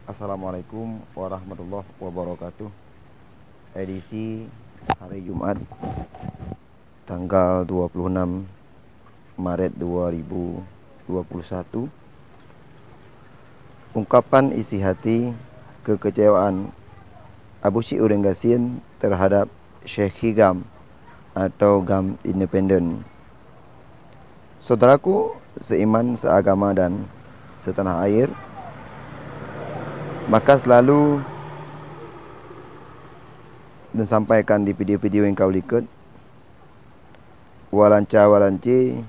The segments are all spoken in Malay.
Assalamualaikum warahmatullahi wabarakatuh. Edisi hari Jumat tanggal 26 Maret 2021. Ungkapan isi hati kekecewaan Abu Syih Urenggasin terhadap Syekh Higam atau GAM Independen. Saudaraku seiman, seagama dan setanah air, maka selalu dan sampaikan di video-video yang kau lihat, walanci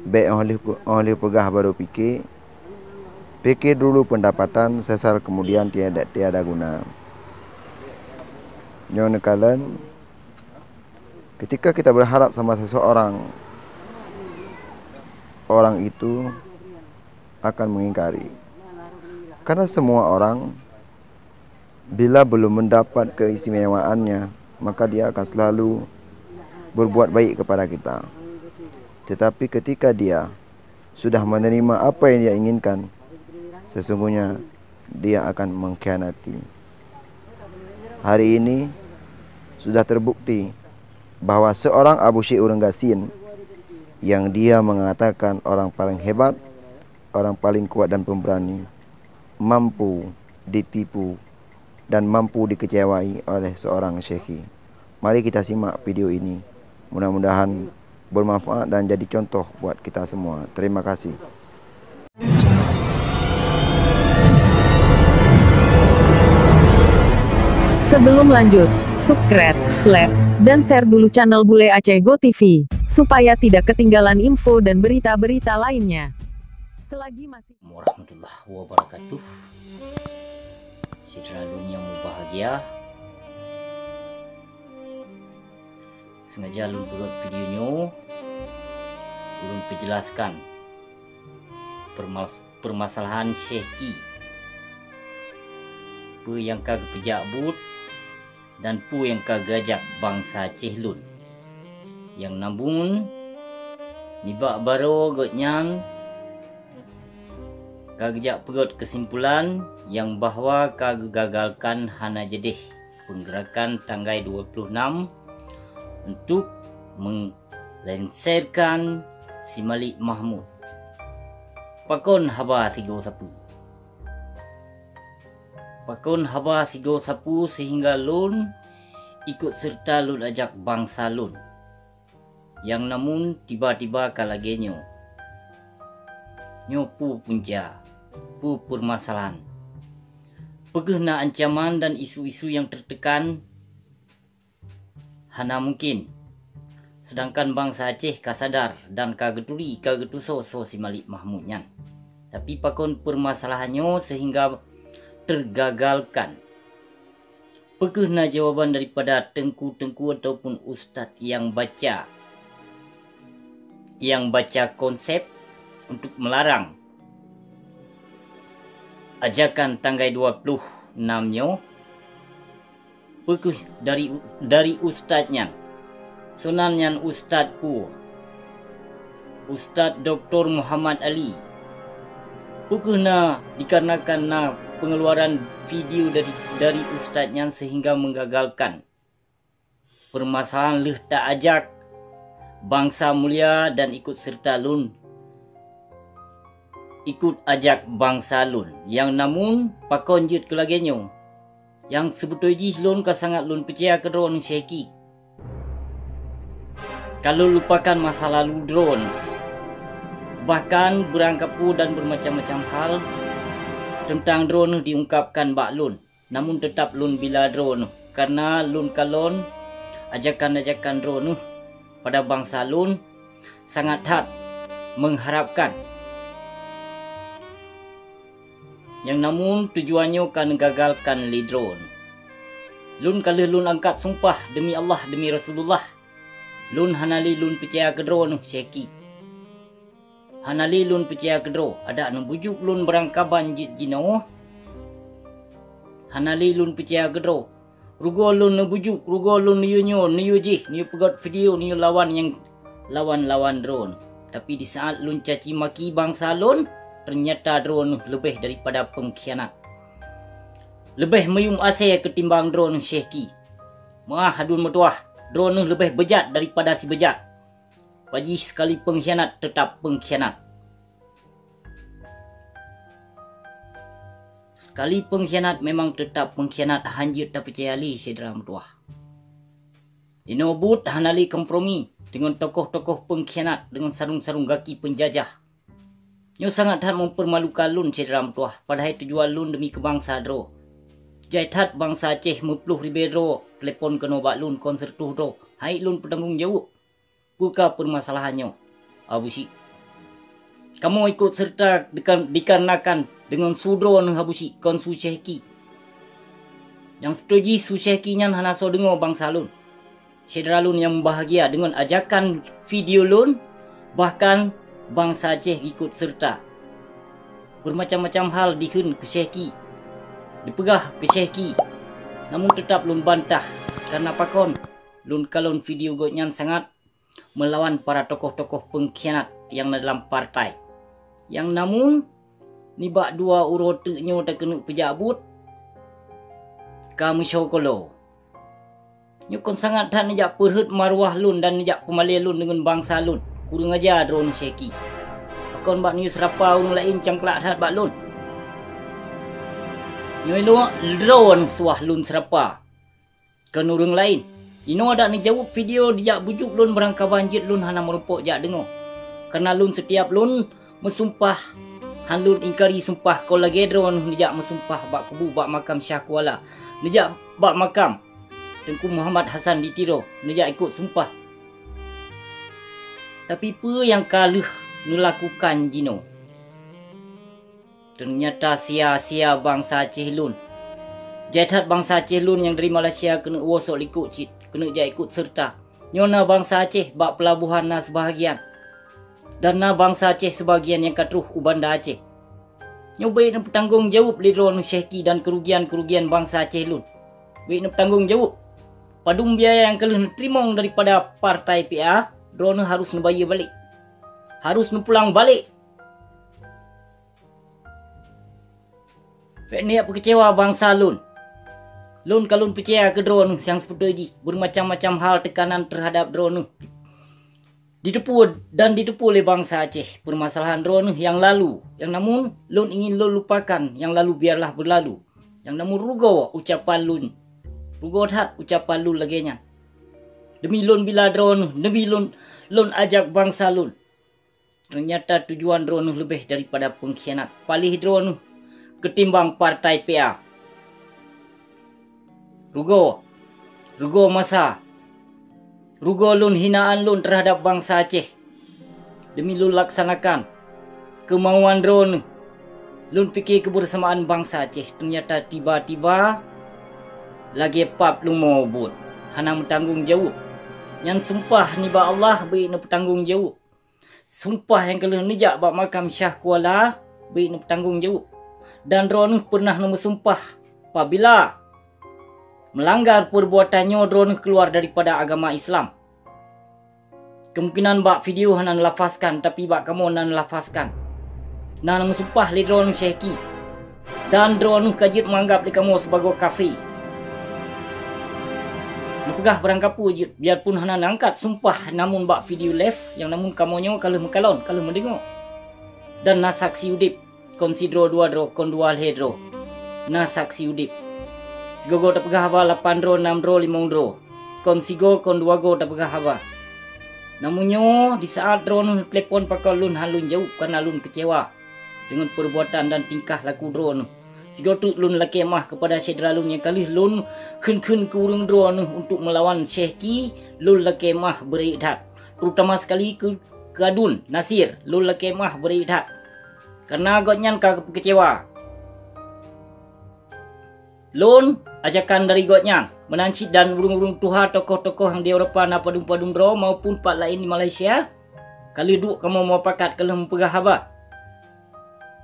baik oleh pegah baru fikir dulu pendapatan, sesal kemudian tiada guna. Nyonya kalian, ketika kita berharap sama seseorang, orang itu akan mengingkari. Karena semua orang bila belum mendapat keistimewaannya, maka dia akan selalu berbuat baik kepada kita. Tetapi ketika dia sudah menerima apa yang dia inginkan, sesungguhnya dia akan mengkhianati. Hari ini sudah terbukti bahwa seorang Abu Syih Urenggasin yang dia mengatakan orang paling hebat, orang paling kuat dan pemberani, mampu ditipu dan mampu dikecewai oleh seorang syekhi. Mari kita simak video ini. Mudah-mudahan bermanfaat dan jadi contoh buat kita semua. Terima kasih. Sebelum lanjut, subscribe, like, dan share dulu channel Bule Aceh Go TV, supaya tidak ketinggalan info dan berita-berita lainnya. Selagi masih Warahmatullahi wabarakatuh. Selalu yang berbahagia. Sengaja lu buat videonya, belum penjelaskan permasalahan syekhi, pu yang kagak pejabut dan pu yang kagajak bangsa Cehlun, yang namun nibak baru gotnyang kagak pegot kesimpulan yang bahwa gagalkan hana jedeh penggerakan tanggal 26 untuk menglenserkan si Malik Mahmud. Pakon haba sigo sapu. Pakon haba sigo sapu sehingga lun ikut serta lun ajak bangsa lun. Yang namun tiba-tiba kalagenyo nyopu punca, pu permasalahan, pegena ancaman dan isu-isu yang tertekan hana mungkin. Sedangkan bangsa Aceh kasadar dan kageturi kagetuso so si Malik Mahmudnya. Tapi pakon permasalahannya sehingga tergagalkan. Pegena jawaban daripada tengku-tengku ataupun ustaz yang baca konsep untuk melarang ajakan tanggal 26-nya dari ustaznya, sunannya Ustaz pu Ustaz Dr. Muhammad Ali, pukena dikarenakan pengeluaran video dari ustaznya sehingga menggagalkan permasalahan leh tak ajak bangsa mulia dan ikut serta lun ikut ajak bangsa lun, yang namun pakon jut kelagenyo yang sebetulnya lun ka sangat lun percaya ke drone syekhi. Kalau lupakan masa lalu drone, bahkan berangkapu dan bermacam-macam hal tentang drone diungkapkan bak lun, namun tetap lun bila drone karena lun kalon ajakan-ajakan drone pada bangsa lun sangat hat mengharapkan, yang namun tujuannya kan gagalkan lidron. Lun kalau lun angkat sumpah demi Allah demi Rasulullah, lun hanali lun percaya ke drone syekhi. Hanali lun percaya ke drone ada anu bujuk lun berangkaban jino. Hanali lun percaya ke drone rugo lun bujuk, rugo lun niu jih, niu pegot video, niu lawan drone. Tapi di saat lun caci maki bangsa lun, ternyata drone lebih daripada pengkhianat. lebih mayum asai ketimbang drone Syekhi. Hadun metuah, drone lebih bejat daripada si bejat. Paji sekali pengkhianat tetap pengkhianat. Sekali pengkhianat memang tetap pengkhianat, hanjit tak percaya li sedera metuah. Inobut hanali kompromi dengan tokoh-tokoh pengkhianat dengan sarung-sarung gaki penjajah. Nyo sangat hat mempermalukan lun sedera metuah, padahal tujuan lun demi kebangsa dro. Jaitat bangsa Aceh mepluh ribe dro, telepon kena bak lun konser tuh dro. Hai lun bertanggung jawab. Buka permasalahannya. Abusi. Kamu ikut serta dikarenakan dengan sudro ng Abusi kon Su Syekhi. Yang setuju Su Syekhi nyan hana so dengar bangsa lun. Sedera lun yang bahagia dengan ajakan video lun, bahkan bangsa Aceh ikut serta. Bermacam-macam hal dihun ke Syekhi, dipegah ke Syekhi, namun tetap lun bantah. Karena pakon lun kalon video gotnyan sangat melawan para tokoh-tokoh pengkhianat yang dalam partai. Yang namun nibak dua urotenyo tak kena pejabut kami syokolo. Nyukon sangat tak nejak perhut maruah lun dan nejak pemalih lun dengan bangsa lun. Kurang aja drone Syekhi. Pakon bak ni serapa orang lain cangklak hat bak lun. Nyoy drone suah lun serapa. Kan orang lain. Ino ada ni jawab video dia bujuk lun berangka banjir lun hana merupuk jak dengar. Karena lun setiap lun mesumpah han lun ingkari sumpah kau lagi drone dijak mesumpah bak kubu bak makam Syah Kuala. Dijak bak makam Tengku Muhammad Hassan di Tiro. Dijak ikut sumpah. Tapi apa yang kaluh melakukan jino? Ternyata sia-sia bangsa Aceh lun. Jaitat bangsa Aceh lun yang dari Malaysia kena wosok likut cit. Kena jak ikut serta. Nyona bangsa Aceh bak pelabuhan na sebahagian. Dan na bangsa Aceh sebahagian yang katruh ubanda Aceh. Nyobaik nak bertanggung jawab li drone Syekhi dan kerugian-kerugian bangsa Aceh lun. Baik nak bertanggung jawab. Padung biaya yang kaluh terimong daripada partai PA, drone harus bayar balik. Harus pulang balik. Baik ni apa kecewa bangsa lun. Lun kalun percaya ke drone yang seperti ini. Bermacam-macam hal tekanan terhadap drone. Ditepu oleh bangsa Aceh. Permasalahan drone yang lalu. Yang namun lun ingin lun lupakan. Yang lalu biarlah berlalu. Yang namun rugo ucapan lun. Rugo hat ucapan lun laginya. Demi lun bila drone. Demi lun ajak bangsa lun. Ternyata tujuan drone lebih daripada pengkhianat. Palih drone ketimbang partai PA. Rugo masa. Rugo lun hinaan lun terhadap bangsa Aceh. Demi lun laksanakan kemauan drone. Lun fikir kebersamaan bangsa Aceh. Ternyata tiba-tiba lagi pap lun mau buat. Hana bertanggung jawab. Yang sumpah ni ba Allah baik nak bertanggung jawab. Sumpah yang kalau nejak bak makam Syah Kuala baik nak bertanggung jawab. Dan drone pernah nombor sumpah apabila melanggar perbuatannya drone keluar daripada agama Islam. Kemungkinan bak video hana lafazkan tapi bak kamu hana lafazkan. Nan mensumpah li drone Syekhi. Dan drone kajit menganggap li kamu sebagai kafir. Napegah berangkap wujud biarpun hana angkat sumpah namun bak video live yang namun kamonyo kalau mekalon kalau mendengar. Dan na saksi udip konsidro dua dro kon dua hedro. Na saksi udip. Sigogo tak pegah haba 8 dro 6 dro 5 dro. Kon sigo kon 2 go tak pegah haba. Namunnya di saat drone telepon pakai lun halun jauh karena lun kecewa dengan perbuatan dan tingkah laku drone. Sigo tu lun laki mah kepada sedera lun yang kali lun kun ke urung drone untuk melawan Syekhi. Lun laki mah beridat. Terutama sekali ke Gadun Nasir. Lun laki mah beridat. Karena agaknya kecewa. Lun ajakan dari gotnya menanci dan urung-urung tuha tokoh-tokoh yang di Eropah na padung-padung bro maupun part lain di Malaysia. Kali duk kamu mau pakat kalau mempegah haba.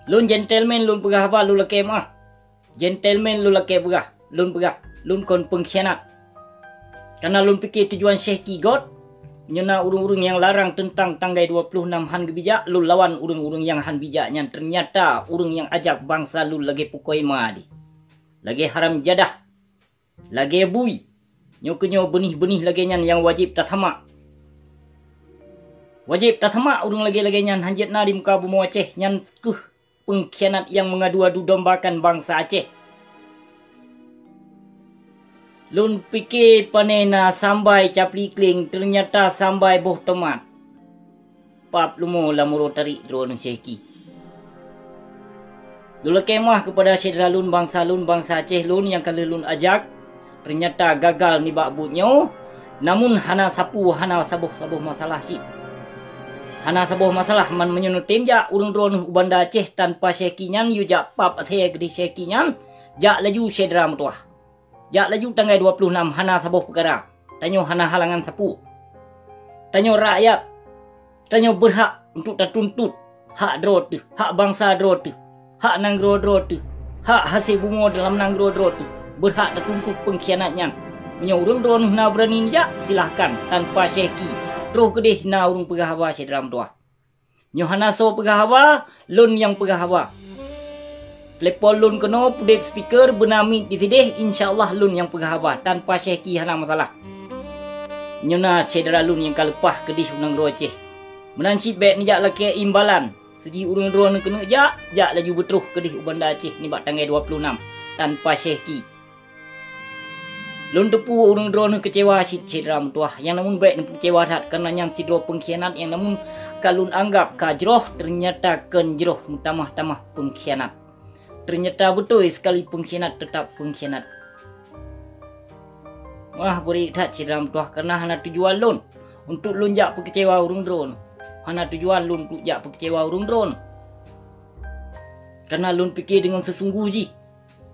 Lun gentleman lun pegah haba lun laki mah. Gentleman lun laki pegah. Lun pegah. Lun kon pengkhianat. Karena lun fikir tujuan Syekhi God. Nyena urung-urung yang larang tentang tanggai 26 han gebijak. Lun lawan urung-urung yang han bijaknya. Ternyata urung yang ajak bangsa lun lagi pukoi madi. lagi haram jadah, lagi bui, nyo kenyo benih-benih lagi nyan yang wajib tathamak. Wajib tathamak urung lagi-lagi nyan hanjit na di muka bumi Aceh nyan pengkhianat yang mengadu-adu dombakan bangsa Aceh. Lun fikir panena sampai capli kling, ternyata sampai boh tomat. Pap lumo lamuro tarik drone Syekhi. Lula kemah kepada saudara lun bangsa Aceh lun yang kala lun ajak, ternyata gagal ni bak butnyo. Namun hana sapu hana sabuh masalah si. Hana sabuh masalah man menyunutim ja urung drone ubanda Aceh tanpa Syekhi nyan yu ja pap athe gedi Syekhi nyan ja laju saudara mutuah. Ja laju tanggal 26 hana sabuh perkara. Tanyo hana halangan sapu. Tanyo rakyat. Tanyo berhak untuk tertuntut hak dro tu, hak bangsa dro tu, hak nanggro dro tu, hak hasil bungo dalam nanggro dro tu. Berhak tertuntut pengkhianatnya. Menyo urung drone na berani ja silahkan tanpa Syekhi. Terus kedih na urung pegahawa saudara mutuah. Nyo hana so pegahawa, lun yang pegahawa. Telepon lun kena pudek speaker benamit ditidih insyaallah lun yang pegahawa tanpa Syekhi hana masalah. Nyona saudara lun yang kalepah kedih unang do Aceh. Menanci bet ni jak laki imbalan. Seji urung drone kena jak laju betruh kedih ubanda Aceh ni bak tanggal 26 tanpa Syekhi. Lun tepu urung drone kecewa si saudara mutuah. Yang namun baik ni kecewa tak kerana yang sidro pengkhianat yang namun kalun anggap kajroh ternyata kenjroh mutamah-tamah pengkhianat. Ternyata betul sekali pengkhianat tetap pengkhianat. Wah beri tak saudara mutuah kerana hana tujuan lun untuk lun jak kecewa urung drone. Hana tujuan lun untuk jak kecewa urung drone. Kerana lun fikir dengan sesungguh ji.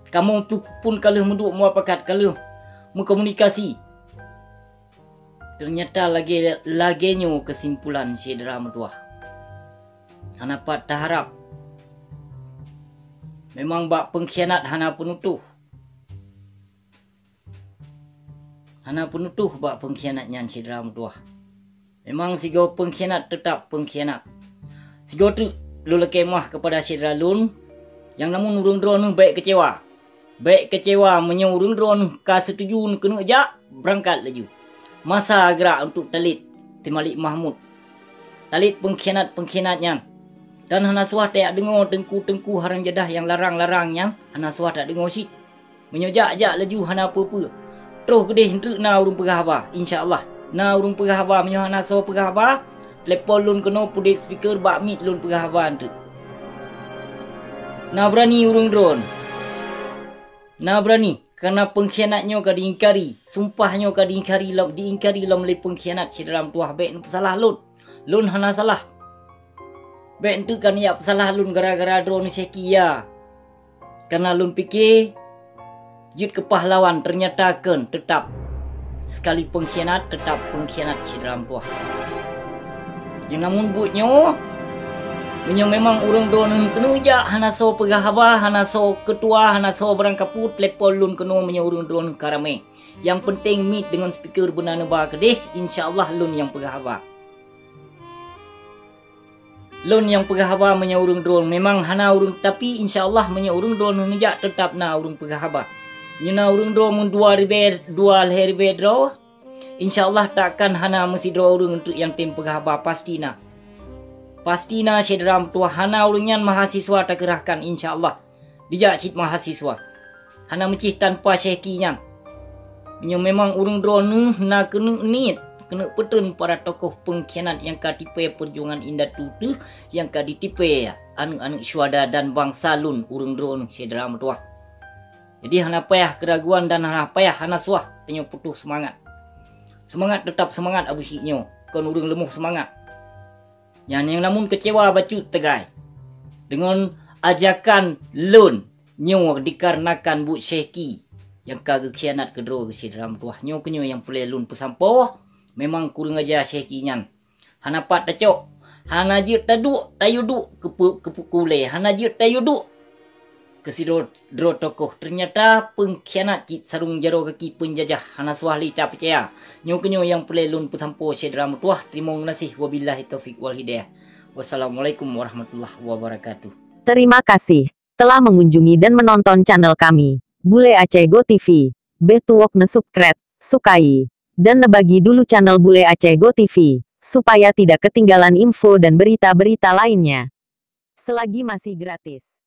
Kamu tu pun kalau menduk muapakat kalau mengkomunikasi. Ternyata laginya kesimpulan saudara mutuah. Hana pat harap. Memang bak pengkhianat hana penutuh. Hana penutuh bak pengkhianatnya saudara mutuah. Memang sigo pengkhianat tetap pengkhianat. Sigo tu lula kemah kepada saudara lun yang namun urung drone baik kecewa. Baik kecewa menyurung drone ka setuju kena jak berangkat laju. Masa gerak untuk talit Timalik Mahmud. Talit pengkhianatnya. Dan hana suah tak dengar tengku haram jadah yang larang-larangnya. Hana suah tak dengar syit. Menyojak laju hana apa-apa. Terus kedih hentuk na urung pegahawa insya-Allah. Na urung pegahawa menyo hana so pegahawa. Telepon lun kena pudek speaker bak mit lun pegahawa hentuk. Na berani urung drone. Na berani kerana pengkhianatnya ka diingkari, sumpahnya ka diingkari lam le pengkhianat saudara mutuah baik salah lun. Lun hana salah. Baik entu kan ya salah lun gara-gara drone Syekhi ya. Karena lun fikir jut kepahlawan ternyata kan tetap sekali pengkhianat tetap pengkhianat saudara mutuah. Yang namun buatnya menyo memang urung drone kena jak hana so pegahawa, hana so ketua, hana so berangkaput telepon lun kena menyo urung drone karame. Yang penting meet dengan speaker benana ba kedih insyaallah lun yang pegahawa. Lun yang pegahawa menyo urung drone memang hana urung tapi insyaallah menyo urung drone ngejak tetap na urung pegahawa. Nyuna urung drone mun dua herbe draw. Insyaallah takkan hana mesti draw urung untuk yang tim pegahawa pastina. Pastina saudara mutuah hana urungan mahasiswa tak kerahkan insyaallah. Dijak cip mahasiswa. Hana mencih tanpa Syekhinya. Memang urung drone na kena petun para tokoh pengkhianat yang ka tipe perjuangan indah tutu yang ka ditipe anak-anak syuhada dan bangsa lun urung drone saudara mutuah. Jadi hana payah keraguan dan hana payah hana suah tenyo putus semangat. Semangat tetap semangat abu siknyo. Kon urung lemuh semangat. Yang namun kecewa bacut tegai dengan ajakan lun nyo dikarenakan bu Syekhi yang kagak khianat kedro ke saudara mutuah nyo kenyo yang boleh lun pesampoh memang kurang aja Syekhi nyan. Hana pat tacok, hana jit taduk tayuduk kepukule, hana jit tayuduk ke sidro tokoh ternyata pengkhianat cit sarung jaro kaki penjajah hana suahli tak percaya. Nyo kenyo yang boleh lun pesampoh saudara mutuah. Terima kasih wabillahi taufik wal hidayah. Wassalamualaikum warahmatullahi wabarakatuh. Terima kasih telah mengunjungi dan menonton channel kami. Bule Aceh Go TV. Betuok ne subscribe, sukai, dan nebagi dulu channel Bule Aceh Go TV, supaya tidak ketinggalan info dan berita-berita lainnya. Selagi masih gratis.